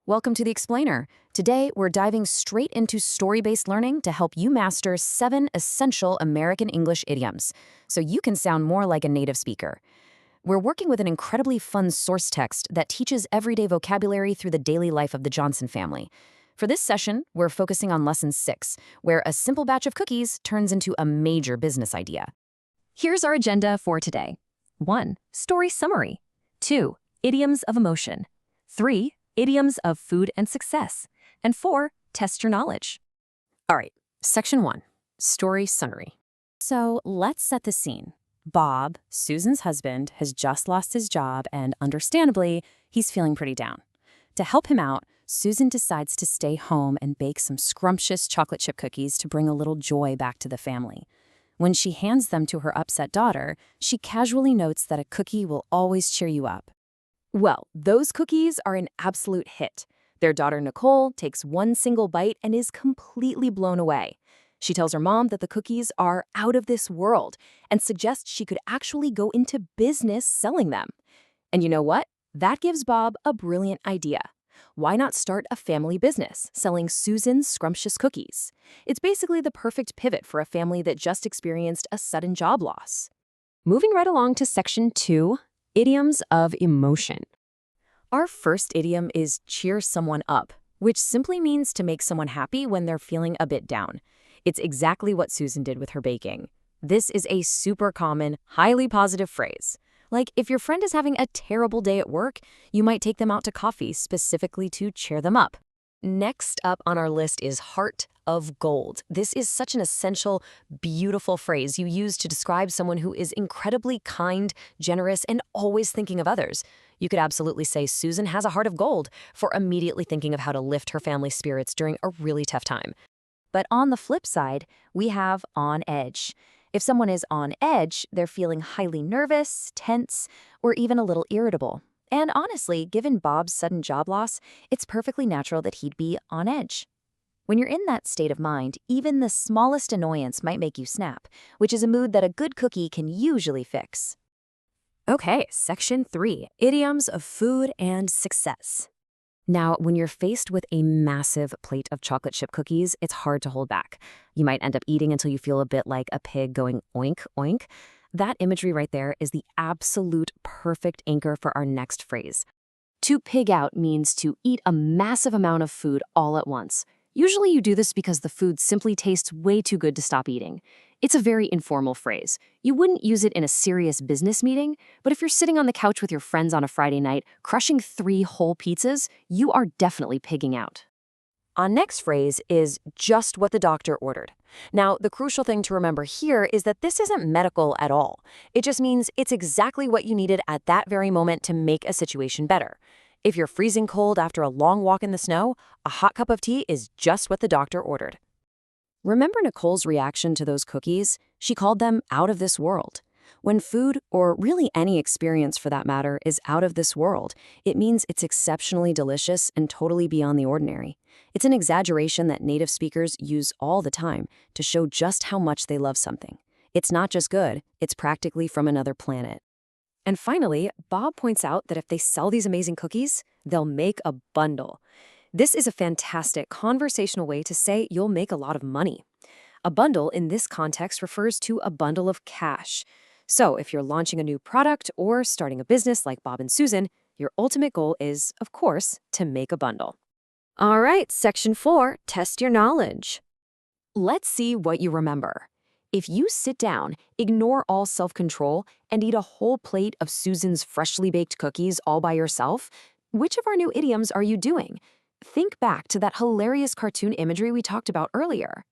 Welcome to the Explainer. Today, we're diving straight into story-based learning to help you master 7 essential American English idioms, so you can sound more like a native speaker. We're working with an incredibly fun source text that teaches everyday vocabulary through the daily life of the Johnson family. For this session, we're focusing on Lesson 6, where a simple batch of cookies turns into a major business idea. Here's our agenda for today. 1. Story summary. 2. Idioms of emotion. 3. Idioms of food and success. And 4. Test your knowledge. All right, Section 1, Story Summary. So let's set the scene. Bob, Susan's husband, has just lost his job and, understandably, he's feeling pretty down. To help him out, Susan decides to stay home and bake some scrumptious chocolate chip cookies to bring a little joy back to the family. When she hands them to her upset daughter, she casually notes that a cookie will always cheer you up. Well, those cookies are an absolute hit. Their daughter Nicole takes one single bite and is completely blown away. She tells her mom that the cookies are out of this world and suggests she could actually go into business selling them. And you know what? That gives Bob a brilliant idea. Why not start a family business selling Susan's scrumptious cookies? It's basically the perfect pivot for a family that just experienced a sudden job loss. Moving right along to Section 2, Idioms of Emotion. Our first idiom is cheer someone up, which simply means to make someone happy when they're feeling a bit down. It's exactly what Susan did with her baking. This is a super common, highly positive phrase. Like, if your friend is having a terrible day at work, you might take them out to coffee specifically to cheer them up. Next up on our list is heart of gold. This is such an essential, beautiful phrase you use to describe someone who is incredibly kind, generous, and always thinking of others. You could absolutely say Susan has a heart of gold for immediately thinking of how to lift her family's spirits during a really tough time. But on the flip side, we have on edge. If someone is on edge, they're feeling highly nervous, tense, or even a little irritable. And honestly, given Bob's sudden job loss, it's perfectly natural that he'd be on edge. When you're in that state of mind, even the smallest annoyance might make you snap, which is a mood that a good cookie can usually fix. Okay, Section 3, Idioms of Food and Success. Now, when you're faced with a massive plate of chocolate chip cookies, it's hard to hold back. You might end up eating until you feel a bit like a pig going oink, oink. That imagery right there is the absolute perfect anchor for our next phrase. To pig out means to eat a massive amount of food all at once. Usually you do this because the food simply tastes way too good to stop eating. It's a very informal phrase. You wouldn't use it in a serious business meeting, but if you're sitting on the couch with your friends on a Friday night, crushing 3 whole pizzas, you are definitely pigging out. Our next phrase is just what the doctor ordered. Now, the crucial thing to remember here is that this isn't medical at all. It just means it's exactly what you needed at that very moment to make a situation better. If you're freezing cold after a long walk in the snow, a hot cup of tea is just what the doctor ordered. Remember Nicole's reaction to those cookies? She called them out of this world. When food, or really any experience for that matter, is out of this world, it means it's exceptionally delicious and totally beyond the ordinary. It's an exaggeration that native speakers use all the time to show just how much they love something. It's not just good, it's practically from another planet. And finally, Bob points out that if they sell these amazing cookies, they'll make a bundle. This is a fantastic conversational way to say you'll make a lot of money. A bundle in this context refers to a bundle of cash. So if you're launching a new product or starting a business like Bob and Susan, your ultimate goal is, of course, to make a bundle. All right, Section 4, Test your knowledge. Let's see what you remember. If you sit down, ignore all self-control, and eat a whole plate of Susan's freshly baked cookies all by yourself, which of our new idioms are you doing? Think back to that hilarious cartoon imagery we talked about earlier.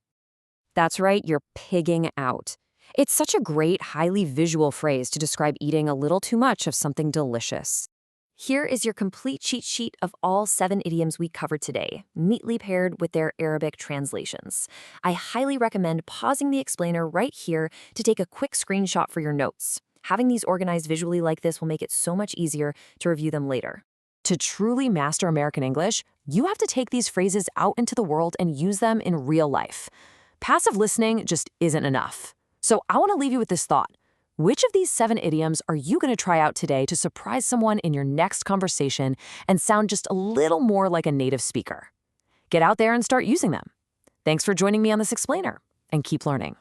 That's right, you're pigging out. It's such a great, highly visual phrase to describe eating a little too much of something delicious. Here is your complete cheat sheet of all 7 idioms we covered today, neatly paired with their Arabic translations. I highly recommend pausing the explainer right here to take a quick screenshot for your notes. Having these organized visually like this will make it so much easier to review them later. To truly master American English, you have to take these phrases out into the world and use them in real life. Passive listening just isn't enough. So I want to leave you with this thought. Which of these 7 idioms are you going to try out today to surprise someone in your next conversation and sound just a little more like a native speaker? Get out there and start using them. Thanks for joining me on this explainer, and keep learning.